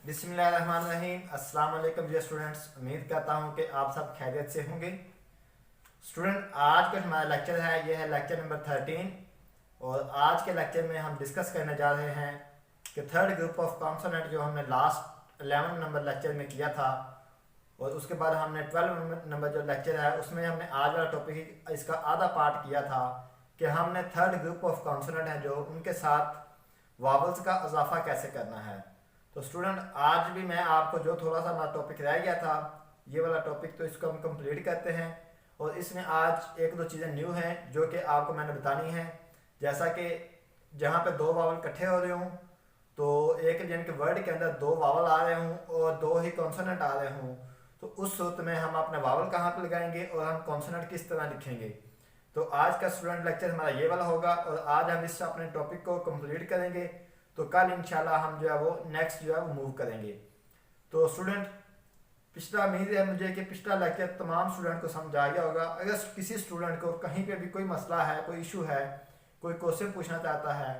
बिस्मिल्लाहिर्रहमानिर्रहीम। अस्सलाम वालेकुम डियर स्टूडेंट्स, उम्मीद करता हूँ कि आप सब खैरियत से होंगे। स्टूडेंट, आज का हमारा लेक्चर है, यह है लेक्चर नंबर 13 और आज के लेक्चर में हम डिस्कस करने जा रहे हैं कि थर्ड ग्रुप ऑफ कॉन्सोनेंट जो हमने लास्ट 11 नंबर लेक्चर में किया था और उसके बाद हमने 12 नंबर जो लेक्चर है उसमें हमने आज वाला टॉपिक इसका आधा पार्ट किया था कि हमने थर्ड ग्रुप ऑफ कॉन्सोनेंट है जो उनके साथ वावल्स का इजाफा कैसे करना है। तो स्टूडेंट, आज भी मैं आपको जो थोड़ा सा हमारा टॉपिक रह गया था ये वाला टॉपिक, तो इसको हम कंप्लीट करते हैं। और इसमें आज एक दो चीज़ें न्यू हैं जो कि आपको मैंने बतानी है। जैसा कि जहाँ पे दो वावल इकट्ठे हो रहे हों तो एक यानी कि वर्ड के अंदर दो वावल आ रहे हों और दो ही कॉन्सोनेंट आ रहे हों, तो उस सूरत में हम अपने वावल कहाँ पर लगाएंगे और हम कॉन्सोनेंट किस तरह लिखेंगे। तो आज का स्टूडेंट लेक्चर हमारा ये वाला होगा और आज हम इस अपने टॉपिक को कंप्लीट करेंगे। तो कल इंशाल्लाह हम जो है वो नेक्स्ट जो है वो मूव करेंगे। तो स्टूडेंट, पिछला उम्मीद है मुझे कि पिछला लेक्चर तमाम स्टूडेंट को समझ आ गया होगा। अगर किसी स्टूडेंट को कहीं पे भी कोई मसला है, कोई इशू है, कोई क्वेश्चन पूछना चाहता है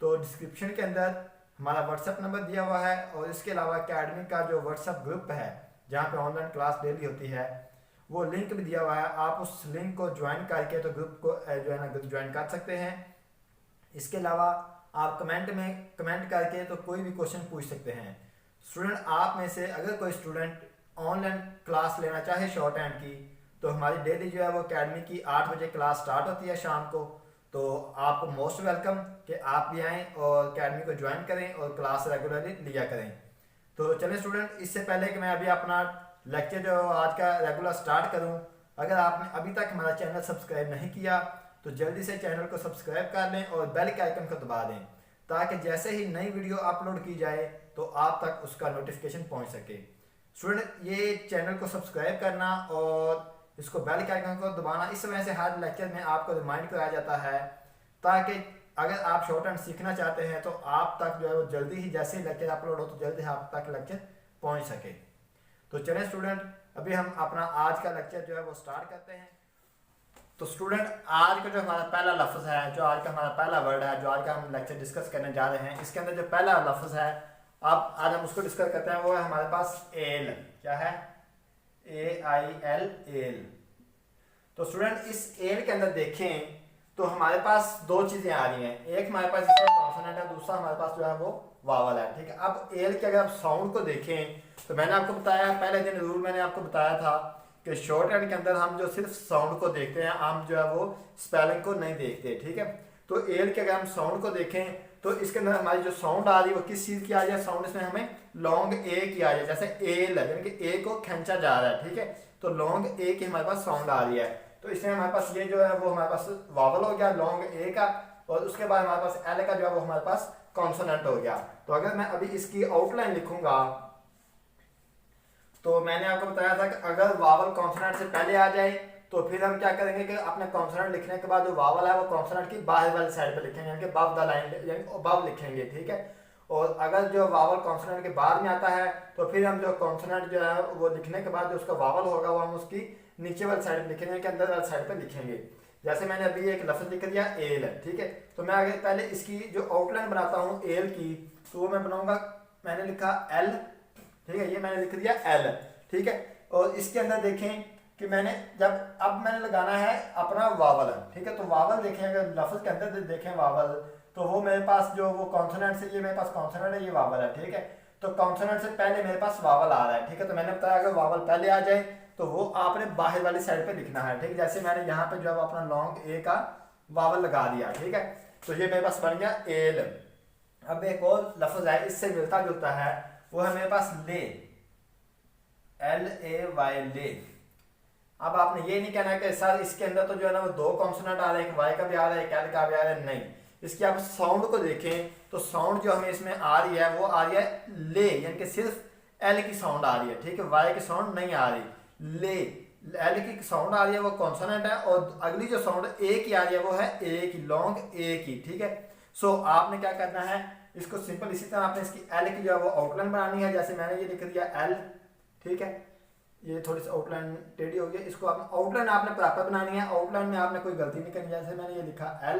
तो डिस्क्रिप्शन के अंदर हमारा व्हाट्सएप नंबर दिया हुआ है और इसके अलावा अकेडमी का जो व्हाट्सएप ग्रुप है जहाँ पे ऑनलाइन क्लास डेली होती है वो लिंक भी दिया हुआ है। आप उस लिंक को ज्वाइन करके तो ग्रुप को जो है ना ज्वाइन कर सकते हैं। इसके अलावा आप कमेंट में कमेंट करके तो कोई भी क्वेश्चन पूछ सकते हैं। स्टूडेंट, आप में से अगर कोई स्टूडेंट ऑनलाइन क्लास लेना चाहे शॉर्ट हैंड की तो हमारी डेली जो है वो अकेडमी की 8 बजे क्लास स्टार्ट होती है शाम को। तो आपको मोस्ट वेलकम कि आप भी आएँ और अकेडमी को ज्वाइन करें और क्लास रेगुलरली लिया करें। तो चलें स्टूडेंट, इससे पहले कि मैं अभी अपना लेक्चर जो आज का रेगुलर स्टार्ट करूँ, अगर आपने अभी तक हमारा चैनल सब्सक्राइब नहीं किया तो जल्दी से चैनल को सब्सक्राइब कर लें और बेल के आइकन को दबा दें ताकि जैसे ही नई वीडियो अपलोड की जाए तो आप तक उसका नोटिफिकेशन पहुंच सके। स्टूडेंट, ये चैनल को सब्सक्राइब करना और इसको बेल के आइकन को दबाना इस वजह से हर लेक्चर में आपको रिमाइंड कराया जाता है ताकि अगर आप शॉर्ट हैंड सीखना चाहते हैं तो आप तक जो है वो जल्दी ही जैसे ही लेक्चर अपलोड हो तो जल्दी आप तक लेक्चर पहुँच सके। तो चलें स्टूडेंट, अभी हम अपना आज का लेक्चर जो है वो स्टार्ट करते हैं। तो स्टूडेंट, आज का जो हमारा पहला लफ्ज़ है, जो आज का हमारा पहला वर्ड है, जो आज का हम लेक्चर डिस्कस करने जा रहे हैं, इसके अंदर जो पहला लफ्ज़ है अब आज हम उसको डिस्कस करते हैं, वो है हमारे पास एल। क्या है? AIL, L. तो स्टूडेंट, इस एल के अंदर देखें तो हमारे पास दो चीज़ें आ रही हैं। एक हमारे पास इसका कॉन्सोनेंट है, दूसरा हमारे पास जो है वो वावल है। ठीक है, अब एल के अगर आप साउंड को देखें तो मैंने आपको बताया पहले दिन रूल मैंने आपको बताया था कि शॉर्ट हैंड के अंदर हम जो सिर्फ साउंड को देखते हैं, हम जो है वो स्पेलिंग को नहीं देखते। ठीक है, तो एल के अगर हम साउंड को देखें तो इसके अंदर हमारी जो साउंड आ रही है वो किस चीज़ की आ रही है? साउंड इसमें हमें लॉन्ग ए की आ रही है। जैसे एल यानी कि ए को खींचा जा रहा है। ठीक है, तो लॉन्ग ए की हमारे पास साउंड आ रही है। तो इसमें हमारे पास ये जो है वो हमारे पास वावल हो गया लॉन्ग ए का, और उसके बाद हमारे पास एल का जो है वो हमारे पास कॉन्सोनेंट हो गया। तो अगर मैं अभी इसकी आउटलाइन लिखूंगा तो मैंने आपको बताया था कि अगर वावल कॉन्सोनेंट से पहले आ जाए तो फिर हम क्या करेंगे कि अपने कॉन्सोनेंट लिखने के बाद जो वावल है वो कॉन्सोनेंट की बाहर वाली साइड पे लिखेंगे, यानी कि अबव द लाइन यानी अबव लिखेंगे। ठीक है, और अगर जो वावल कॉन्सोनेंट के बाद में आता है तो फिर हम जो कॉन्सोनेंट जो है वो लिखने के बाद जो उसका वावल होगा वो हम उसकी नीचे वाली साइड पे लिखेंगे कि अंदर वाली साइड पे लिखेंगे। जैसे मैंने अभी एक लफ्ज लिख दिया एल। ठीक है, तो मैं अगर पहले इसकी जो आउटलाइन बनाता हूँ एल की तो वो मैं बनाऊंगा, मैंने लिखा एल। ठीक है, ये मैंने लिख दिया एल। ठीक है, और इसके अंदर देखें कि मैंने जब अब मैंने लगाना है अपना वावल। ठीक है, तो वावल देखें, अगर लफ्ज के अंदर देखें वावल तो वो मेरे पास जो वो कॉन्सोनेंट से, ये मेरे पास कॉन्सोनेंट है, ये वावल है। ठीक है, तो कॉन्सोनेंट से पहले मेरे पास वावल आ रहा है। ठीक है, तो मैंने बताया अगर वावल पहले आ जाए तो वो आपने बाहर वाली साइड पे लिखना है। ठीक है, जैसे मैंने यहाँ पे जो है अपना लॉन्ग ए का वावल लगा दिया। ठीक है, तो ये मेरे पास बन गया एल। अब एक और लफ्ज है इससे मिलता जुलता है, वो है मेरे पास ले, LAY, ले। अब आपने ये नहीं कहना कि सर इसके अंदर तो जो है ना वो दो कॉन्सोनेंट आ रहे हैं, एक वाई का भी आ रहा है, एक एल का भी आ रहा है। नहीं, इसकी आप साउंड को देखें तो साउंड जो हमें इसमें आ रही है वो आ रही है ले, यानी कि सिर्फ एल की साउंड आ रही है। ठीक है, वाई की साउंड नहीं आ रही, ले एल की साउंड आ रही है, वो कॉन्सोनेंट है। और अगली जो साउंड ए की आ रही है वो है ए की, लॉन्ग ए की। ठीक है, सो आपने क्या करना है, इसको सिंपल इसी तरह आपने इसकी एल की जो है वो आउटलाइन बनानी है। जैसे मैंने ये लिख दिया एल। ठीक है, ये थोड़ी सी आउटलाइन टेढ़ी हो गई, इसको आपने आउटलाइन आपने प्रॉपर बनानी है। आउटलाइन में आपने कोई गलती नहीं करनी। जैसे मैंने ये लिखा एल।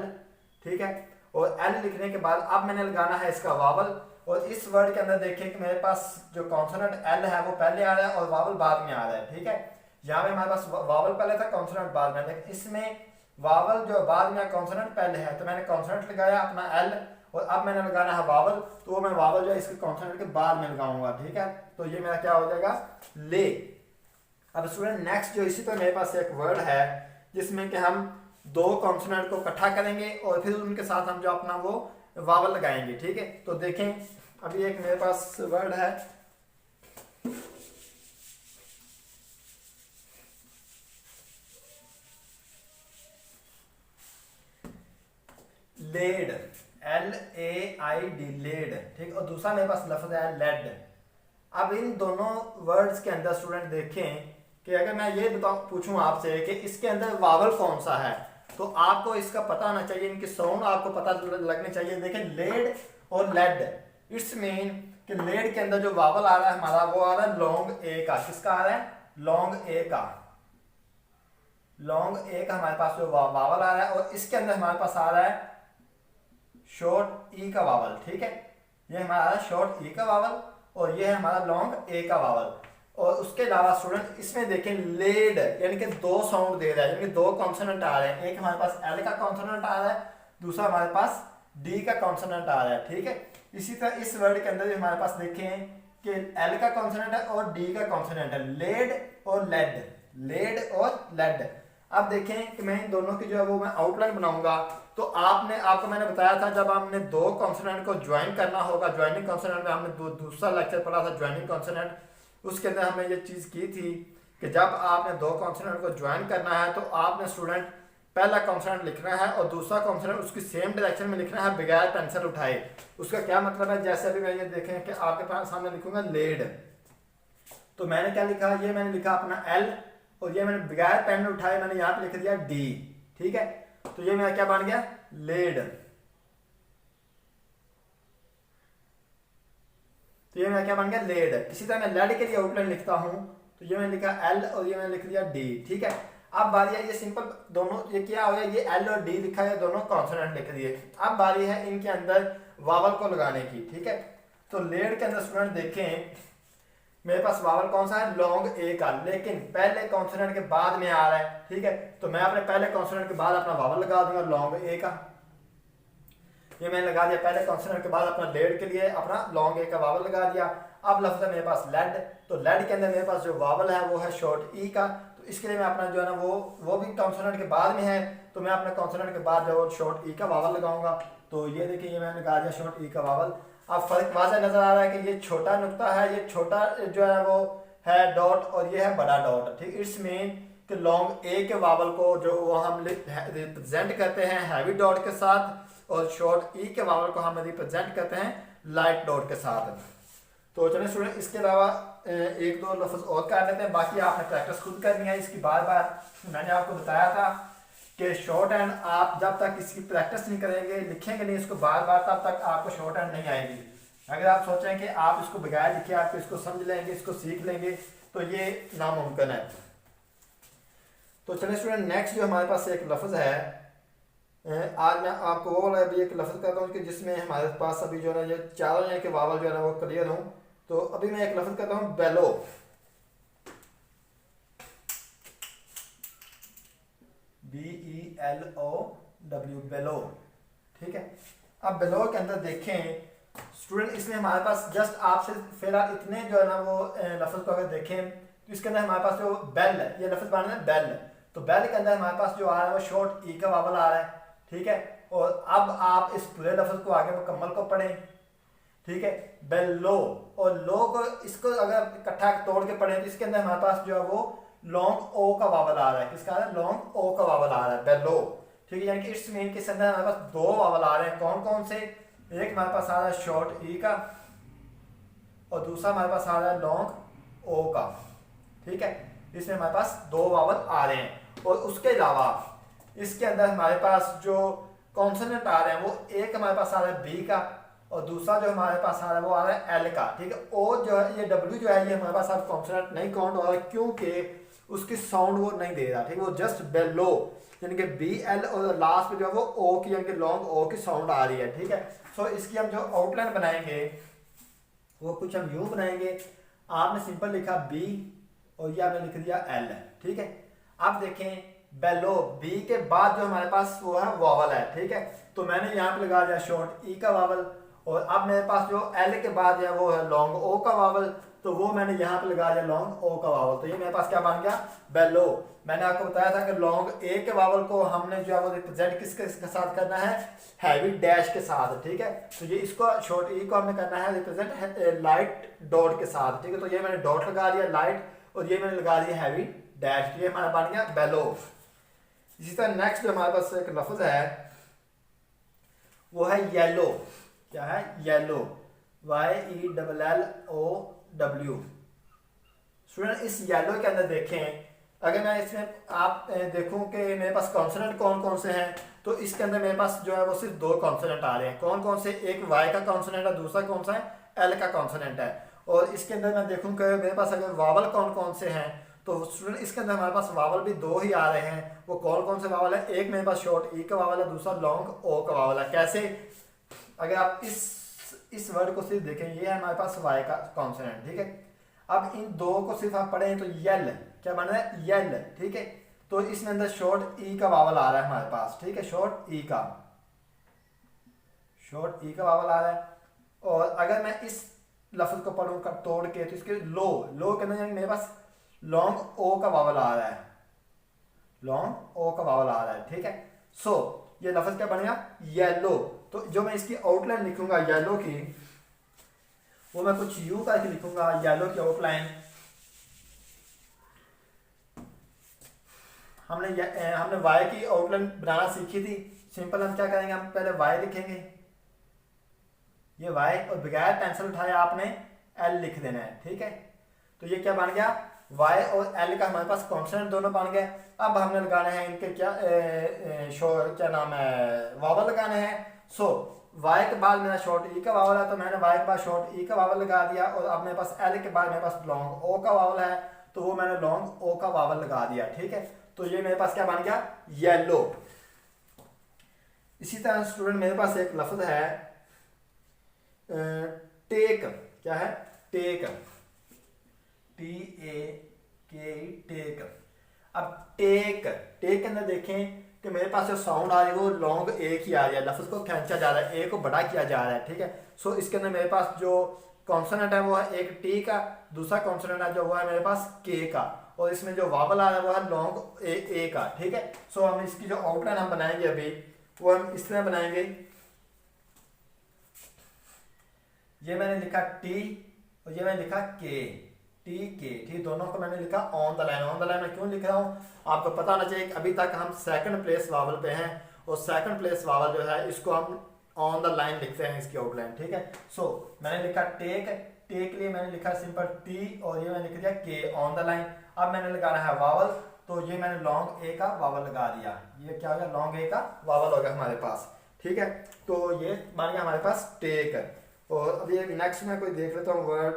ठीक है, और एल लिखने के बाद अब मैंने लगाना है इसका वावल, और इस वर्ड के अंदर देखिए कि मेरे पास जो कॉन्सोनेंट एल है वो पहले आ रहा है और वावल बाद में आ रहा है, ठीक है। यहाँ पे हमारे पास वावल पहले था, कॉन्सोनेंट बाद में, लेकिन इसमें वावल जो बाद में कॉन्सोनेंट पहले है, तो मैंने कॉन्सोनेंट लगाया अपना एल और अब मैंने लगाना है वावल, तो वो मैं वावल जो है इसके कॉन्सोनेंट के बाद में लगाऊंगा, ठीक है। तो ये मेरा क्या हो जाएगा, ले। अब स्टूडेंट नेक्स्ट जो इसी पर मेरे पास एक वर्ड है जिसमें कि हम दो कॉन्सोनेंट को इकट्ठा करेंगे और फिर उनके साथ हम जो अपना वो वावल लगाएंगे, ठीक है। तो देखें अभी एक मेरे पास वर्ड है लेड, LAID लेड, ठीक। और दूसरा मेरे पास लफ्ज है लेड। अब इन दोनों वर्ड्स के अंदर स्टूडेंट देखें कि अगर मैं ये पूछूं आपसे कि इसके अंदर वावल कौन सा है, तो आपको इसका पता होना चाहिए, इनकी साउंड आपको पता लगनी चाहिए। देखें लेड और लेड, इट्स मीन कि लेड के अंदर जो वावल आ रहा है हमारा वो आ रहा है लॉन्ग ए का। किसका आ रहा है, लॉन्ग ए का। लॉन्ग ए का हमारे पास जो वावल आ रहा है और इसके अंदर हमारे पास आ रहा है शॉर्ट ई का वावल, ठीक है। ये हमारा आ रहा है शॉर्ट ई का वावल और ये है हमारा लॉन्ग ए का वावल। और उसके अलावा स्टूडेंट इसमें देखें लेड यानी कि दो साउंड दे रहा है, यानी कि दो कॉन्सोनेंट आ रहे हैं। एक हमारे पास एल का कॉन्सोनेंट आ रहा है, दूसरा हमारे पास डी का कॉन्सोनेंट आ रहा है, ठीक है। इसी तरह इस वर्ड के अंदर भी हमारे पास देखें कि एल का कॉन्सोनेंट है और डी का कॉन्सोनेंट है, लेड और लेड, लेड और लेड। अब देखें कि मैं इन दोनों की जो है वो मैं आउटलाइन बनाऊंगा, तो आपको मैंने बताया था जब हमने दो कॉन्सोनेंट को ज्वाइन करना होगा, ज्वाइनिंग कॉन्सोनेंट में हमने दूसरा लेक्चर पढ़ा था ज्वाइनिंग कॉन्सोनेंट, उसके अंदर हमने ये चीज़ की थी कि जब आपने दो कॉन्सोनेंट को ज्वाइन करना है तो आपने स्टूडेंट पहला कॉन्सोनेंट लिखना है और दूसरा कॉन्सोनेंट उसकी सेम डायरेक्शन में लिखना है बगैर पेंसिल उठाए। उसका क्या मतलब है, जैसे अभी मैं ये देखें कि आपके पास सामने लिखूंगा लेड, तो मैंने क्या लिखा, ये मैंने लिखा अपना एल और ये मैंने बगैर पेन उठाए मैंने यहाँ पे लिख दिया डी, ठीक है। तो ये मेरा क्या बन गया, लेड। तो ये मेरा क्या बन गया, लेड। इसी तरह मैं लेड के लिए आउटलाइन लिखता हूं, तो ये मैंने लिखा एल और ये मैंने लिख दिया डी, ठीक है। अब बारी है ये सिंपल दोनों, ये क्या हो गया, ये एल और डी लिखा है, दोनों कॉन्सोनेंट लिख दिए। अब बारी है इनके अंदर वावल को लगाने की, ठीक है। तो लेड के अंदर स्टूडेंट देखें मेरे पास वावल कौन सा है, लॉन्ग ए का, लेकिन पहले कॉन्सोनेंट के बाद में आ रहा है, ठीक है। तो मैं अपने पहले कॉन्सोनेंट के बाद अपना वावल लगा दूंगा लॉन्ग ए का, ये मैंने लगा दिया पहले कॉन्सोनेंट के बाद अपना लेड के लिए अपना लॉन्ग ए का वावल लगा दिया। अब लफ्ज है मेरे पास लेड, तो लेड के अंदर मेरे पास जो वावल है वो है शॉर्ट ई का, तो इसके लिए मैं अपना जो है ना वो भी कॉन्सोनेंट के बाद में है, तो मैं अपने कॉन्सोनेंट के बाद जो शॉर्ट ई का वावल लगाऊंगा। तो ये देखिए ये मैंने लगा दिया शॉर्ट ई का वावल। अब फर्क वाज़ह नजर आ रहा है कि ये छोटा नुक्ता है, ये छोटा जो है वो है डॉट और ये है बड़ा डॉट, ठीक। इट्स मीन कि लॉन्ग ए के वावल को जो वो हम रिप्रेजेंट करते हैं हैवी डॉट के साथ और शॉर्ट ई के वावल को हम रिप्रेजेंट करते हैं लाइट डॉट के साथ। तो चलिए स्टूडेंट इसके अलावा एक दो लफ्ज और कर लेते हैं, बाकी आपने प्रैक्टिस खुद करनी है इसकी बार बार। मैंने आपको बताया था कि शॉर्ट हैंड आप जब तक इसकी प्रैक्टिस नहीं करेंगे, लिखेंगे नहीं इसको बार बार, तब तक आपको शॉर्ट हैंड नहीं आएगी। अगर आप सोचें कि आप इसको बगैर लिखे आप इसको समझ लेंगे, इसको सीख लेंगे, तो ये नामुमकिन है। तो चलिए स्टूडेंट नेक्स्ट जो हमारे पास एक लफ्ज है, आज मैं आपको वो वाला अभी एक लफ्ज करता हूँ कि जिसमें हमारे पास अभी जो है ना ये चारों के वावल जो है ना वो क्लियर हों। तो अभी मैं एक लफ्ज करता हूँ बेलो, BELOW, बेलो, ठीक है। अब बेलो के अंदर देखें स्टूडेंट, इसमें हमारे पास जस्ट आपसे फिलहाल इतने जो है ना वो लफ्ज को अगर देखें तो इसके अंदर हमारे पास जो बेल है, ये लफ्ज बना है बेल, तो बेल के अंदर हमारे पास जो आ रहा है वो शॉर्ट ई का वावल आ रहा है, ठीक है। और अब आप इस पूरे लफ्ज को आगे मुकम्मल को पढ़ें, ठीक है। बेलो और लो को इसको अगर इकट्ठा तोड़ के पढ़ें तो इसके अंदर हमारे पास जो है वो लॉन्ग ओ का वावल आ रहा है। किसका आ रहा है, लॉन्ग ओ का वावल आ रहा है बेलो, ठीक है। यानी कि इट्स मीन के अंदर हमारे पास दो वावल आ रहे हैं, कौन कौन से, एक हमारे पास आ रहा है शॉर्ट ई का और दूसरा हमारे पास आ रहा है लॉन्ग ओ का, ठीक है। इसमें हमारे पास दो वावल आ रहे हैं। और उसके अलावा इसके अंदर हमारे पास जो कॉन्सोनेंट आ रहे हैं वो एक हमारे पास आ रहा है बी का और दूसरा जो हमारे पास आ रहा है वो आ रहा है एल का, ठीक है। ओ जो है ये डब्ल्यू जो है ये हमारे पास अब कॉन्सोनेंट नहीं काउंट हो रहा है क्योंकि उसकी साउंड वो नहीं दे रहा, ठीक है। वो जस्ट बेलो यानी कि BL और लास्ट में जो है वो ओ की यानी कि लॉन्ग ओ की साउंड आ रही है, ठीक है। सो इसकी हम जो आउटलाइन बनाएंगे वो कुछ हम यूं बनाएंगे, आपने सिंपल लिखा बी और ये आपने लिख दिया एल, ठीक है। अब देखें बेलो, बी के बाद जो हमारे पास वो है वावल है, ठीक है। तो मैंने यहाँ पे लगा दिया शॉर्ट ई का वावल, और अब मेरे पास जो एल के बाद है वो है लॉन्ग ओ का वावल, तो वो मैंने यहाँ पे लगा दिया लॉन्ग ओ का वावल। तो ये मेरे पास क्या बन गया, बेलो। मैंने आपको बताया था कि लॉन्ग ए के वावल को हमने जो है वो रिप्रेजेंट किसके साथ करना है, हैवी डैश के साथ, ठीक है। तो ये इसको शॉर्ट ई को हमने करना है रिप्रेजेंट लाइट डॉट के साथ, ठीक है। तो ये मैंने डॉट लगा दिया लाइट, और ये मैंने लगा दिया हैवी डैश, तो ये हमारा बन गया बेलो। इसी तरह नेक्स्ट जो हमारे पास एक लफ्ज है वो है येलो। क्या है, येलो, YELLOW। स्टूडेंट इस येलो के अंदर देखें, अगर मैं इसमें आप देखूं कि मेरे पास कॉन्सोनेंट कौन कौन से हैं, तो इसके अंदर मेरे पास जो है वो सिर्फ दो कॉन्सोनेंट आ रहे हैं। कौन कौन से, एक वाई का कॉन्सोनेंट है, दूसरा कौन सा है, एल का कॉन्सोनेंट है। और इसके अंदर मैं देखूं कि मेरे पास अगर वावल कौन कौन से हैं, तो स्टूडेंट इसके अंदर हमारे पास वावल भी दो ही आ रहे हैं। वो कौन कौन से वावल है, एक मेरे पास शॉर्ट ई का वावल है, दूसरा लॉन्ग ओ का वावल है। कैसे, अगर आप इस वर्ड को सिर्फ देखें, ये है हमारे पास वाई का कॉन्सोनेंट, ठीक है। अब इन दो को सिर्फ आप पढ़ें तो यल, क्या बन रहा है, यल, ठीक है। तो इसमें अंदर शॉर्ट ई का वावल आ रहा है हमारे पास, ठीक है, शॉर्ट ई का वावल आ रहा है। और अगर मैं इस लफ्ज को पढ़ूं कर तोड़ के, तो इसके लो के अंदर मेरे पास लॉन्ग ओ का वावल आ रहा है, लॉन्ग ओ का वावल आ रहा है, ठीक है। सो ये लफ्ज क्या बनेगा, येलो। तो जो मैं इसकी आउटलाइन लिखूंगा येलो की, वो मैं कुछ यू करके लिखूंगा येलो की आउटलाइन। हमने वाई की आउटलाइन बनाना सीखी थी। सिंपल हम क्या करेंगे, हम पहले वाई लिखेंगे, ये वाई, और बगैर पेंसिल उठाए आपने एल लिख देना है, ठीक है। तो ये क्या बन गया, वाई और एल का हमारे पास कॉन्सोनेंट दोनों बन गए। अब हमने लगाने हैं इनके क्या नाम है, वावल लगाने हैं। सो वाई के बाद मेरा शॉर्ट ई का वावल है, तो मैंने वाई के बाद शॉर्ट ई का वावल लगा दिया। और अब मेरे पास एल के बाद मेरे पास लॉन्ग ओ का वावल है, तो वो मैंने लॉन्ग ओ का वावल लगा दिया, ठीक है। तो ये मेरे पास क्या बन गया, येलो। इसी तरह स्टूडेंट मेरे पास एक लफ्ज है टेक। क्या है, टेक, TAKE, टेक। अब टेक के अंदर देखें कि मेरे पास जो साउंड आ रही है वो लॉन्ग ए की आ रही है, लफ्ज को खींचा जा रहा है, ए को बड़ा किया जा रहा है, ठीक है। सो इसके अंदर मेरे पास जो कॉन्सोनेंट है वो है एक टी का, दूसरा कॉन्सोनेंट है जो हुआ है मेरे पास के का, और इसमें जो वावल आ रहा है वो है लॉन्ग ए का, ठीक है। सो हम इसकी जो आउटलाइन हम बनाएंगे अभी, वो हम इस तरह बनाएंगे। ये मैंने लिखा टी और ये मैंने लिखा के, टी के, ठीक, दोनों को मैंने लिखा on the line. On the line में क्यों लिख रहा हूँ, आपको पता होना चाहिए कि अभी तक हम सेकंड प्लेस वावल पे हैं, और सेकंड प्लेस वावल जो है इसको हम ऑन द लाइन लिखते हैं, इसकी आउटलाइन, ठीक है। सो मैंने लिखा टेक के लिए मैंने लिखा सिंपल टी, और ये मैंने लिख दिया के ऑन द लाइन। अब मैंने लगाना है वावल, तो ये मैंने लॉन्ग ए का वावल लगा दिया। ये क्या हो गया, लॉन्ग ए का वावल हो गया हमारे पास, ठीक है। तो ये बन गया हमारे पास टेक। और अभी एक नेक्स्ट में कोई देख लेता हूँ वर्ड।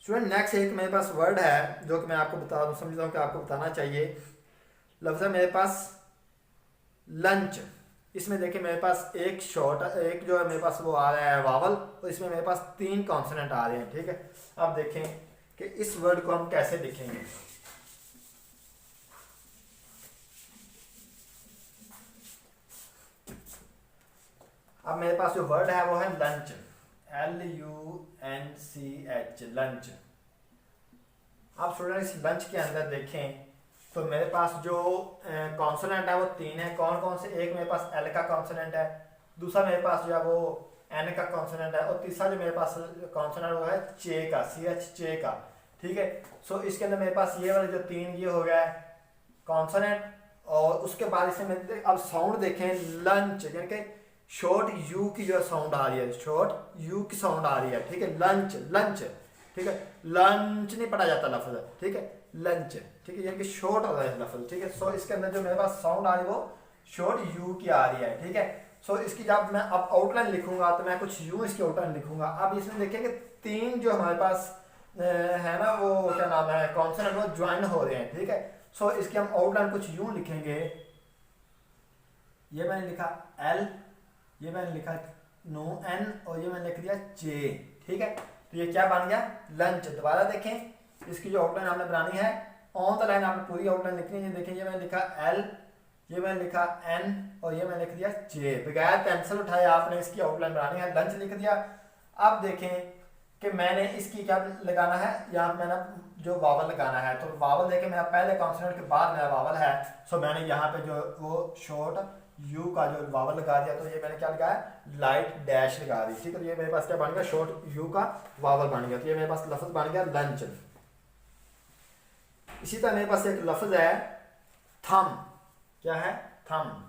स्टूडेंट नेक्स्ट एक मेरे पास वर्ड है जो कि मैं आपको बता दूं, समझता हूँ कि आपको बताना चाहिए। लफ्ज है मेरे पास लंच। इसमें देखिए मेरे पास एक जो है मेरे पास वो आ रहा है वावल, और इसमें मेरे पास 3 कॉन्सोनेंट आ रहे हैं, ठीक है। अब देखें कि इस वर्ड को हम कैसे लिखेंगे। अब मेरे पास जो वर्ड है वो है लंच, LUNCH, लंच। अब स्टूडेंट इस लंच के अंदर देखें तो मेरे पास जो कॉन्सोनेंट है वो 3 है। कौन कौन से, एक मेरे पास एल का कॉन्सोनेंट है, दूसरा मेरे पास जो है वो एन का कॉन्सोनेंट है, और तीसरा जो मेरे पास कॉन्सोनेंट वो है चे का, CH चे का, ठीक है। सो इसके अंदर मेरे पास ये वाले जो 3 ये हो गया है कॉन्सोनेंट, और उसके बाद इसमें अब साउंड देखें लंच, यानी कि शॉर्ट यू की जो साउंड आ रही है, शॉर्ट यू की साउंड आ रही है, ठीक है। लंच, ठीक है, लंच नहीं पढ़ा जाता लफ्ज, ठीक है, लंच, ठीक है, यानी कि शॉर्ट हो रहा है लफ्ज, ठीक है। सो इसके अंदर जो मेरे पास साउंड आ रही है वो शॉर्ट यू की आ रही है, ठीक है। सो इसकी जब मैं अब आउटलाइन लिखूंगा तो मैं कुछ यूं इसकी आउटलाइन लिखूंगा। अब इसमें देखिए कि 3 जो हमारे पास है ना, वो क्या नाम है, कॉन्सोनेंट, वो ज्वाइन हो रहे हैं, ठीक है। सो इसकी हम आउटलाइन कुछ यूं लिखेंगे। ये मैंने लिखा एल, ये मैंने लिखा नो एन और ये मैंने लिख दिया जे, ठीक है। तो ये क्या बन गया, लंच। दोबारा देखें, इसकी जो आउटलाइन आपने बनानी है ऑन द लाइन आपने पूरी आउटलाइन लिखनी है। ये देखें, ये मैंने लिखा एल, ये मैंने लिखा एन और ये मैंने लिख दिया जे। बगैर पेंसिल उठाए आपने इसकी आउटलाइन बनानी है, लंच लिख दिया। अब देखें कि मैंने इसकी क्या लगाना है, यहाँ पे मैंने जो वावल लगाना है, तो वावल देखें मेरा पहले कॉन्सोनेंट के बाद मेरा वावल है, सो मैंने यहाँ पे जो वो शॉर्ट यू का जो वावल लगा दिया, तो ये मैंने क्या लगाया, लाइट डैश लगा दी, ठीक है। तो ये मेरे पास क्या बन गया, शॉर्ट यू का वावल बन गया। तो ये मेरे पास लफ्ज बन गया लंच। इसी तरह मेरे पास एक लफ्ज है थम। क्या है, थम।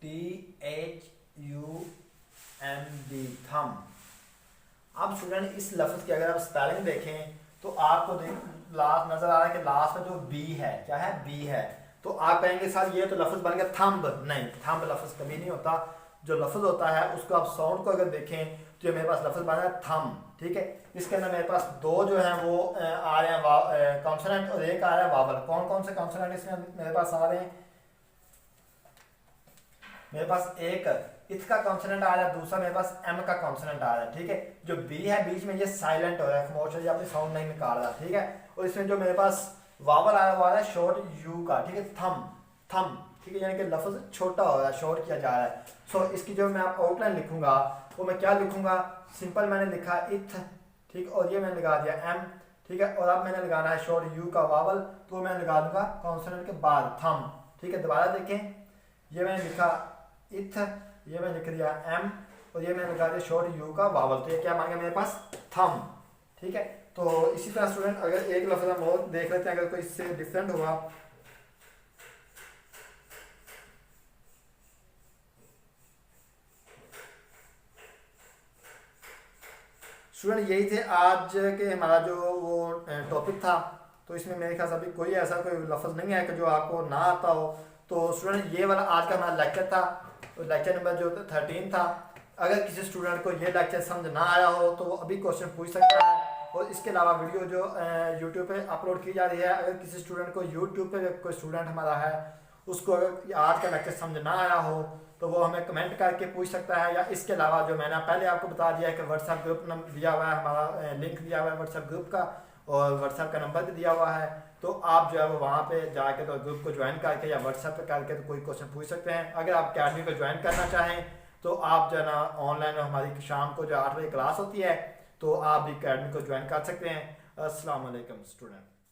THUMD, थम। अब स्टूडेंट इस लफ्ज की अगर आप स्पेलिंग देखें तो आपको लास्ट नजर आ रहा है कि लास्ट में जो बी है, क्या है, बी है। तो आप कहेंगे सर ये तो लफ्ज बन गया थंब। नहीं, थंब लफ्ज कभी नहीं होता। जो लफ्ज होता है उसको आप साउंड को अगर देखें तो ये मेरे पास लफ्ज बना है थम, ठीक है। इसके अंदर मेरे पास दो जो है वो आ रहे हैं कॉन्सोनेंट और एक आ रहा है वावल। कौन कौन से कॉन्सोनेंट इसमें मेरे पास आ रहे हैं, मेरे पास एक इथ का कॉन्सोनेंट आ रहा है, दूसरा मेरे पास एम का कॉन्सोनेंट आ रहा है, ठीक है। जो बी है बीच में ये साइलेंट हो रहा है, खामोश है, अपनी साउंड नहीं निकाल रहा, ठीक है। और इसमें जो मेरे पास वावल आ रहा है शॉर्ट यू का, ठीक है, थम, थम, ठीक है, यानी कि लफ्ज छोटा हो रहा है, शॉर्ट किया जा रहा है। सो इसकी जो मैं आउटलाइन लिखूंगा वो मैं क्या लिखूंगा, सिंपल मैंने लिखा इथ, ठीक, और ये मैंने लगा दिया एम, ठीक है। और अब मैंने लगाना है शॉर्ट यू का वावल, तो मैं लगा दूंगा कॉन्सोनेंट के बाद थम, ठीक है। दोबारा देखें, ये मैंने लिखा इथ, ये मैंने लिख दिया एम और ये मैंने लगा दिया शॉर्ट यू का वावल, तो ये क्या बन गया मेरे पास, थम, ठीक है। तो इसी तरह स्टूडेंट अगर एक लफ्ज हम और देख लेते हैं, अगर कोई इससे डिफरेंट हुआ, स्टूडेंट यही थे आज के हमारा जो वो टॉपिक था। तो इसमें मेरे ख्याल से अभी कोई ऐसा कोई लफ्ज नहीं है कि जो आपको ना आता हो। तो स्टूडेंट ये वाला आज का हमारा लेक्चर था, लेक्चर नंबर जो 13 था। अगर किसी स्टूडेंट को ये लेक्चर समझ ना आया हो तो वो अभी क्वेश्चन पूछ सकता है। और इसके अलावा वीडियो जो यूट्यूब पे अपलोड की जा रही है, अगर किसी स्टूडेंट को यूट्यूब पे कोई स्टूडेंट हमारा है उसको अगर आज का लेक्चर समझ ना आया हो तो वो हमें कमेंट करके पूछ सकता है। या इसके अलावा जो मैंने पहले आपको बता दिया है कि व्हाट्सएप ग्रुप दिया हुआ है, हमारा लिंक दिया हुआ है व्हाट्सएप ग्रुप का और व्हाट्सएप का नंबर भी दिया हुआ है। तो आप जो है वो वहाँ पे जाके तो ग्रुप को ज्वाइन करके या व्हाट्सएप पे करके तो कोई क्वेश्चन पूछ सकते हैं। अगर आप अकेडमी को ज्वाइन करना चाहें तो आप जो है ना ऑनलाइन हमारी शाम को जो 8 बजे क्लास होती है तो आप भी अकेडमी को ज्वाइन कर सकते हैं। अस्सलाम वालेकुम स्टूडेंट।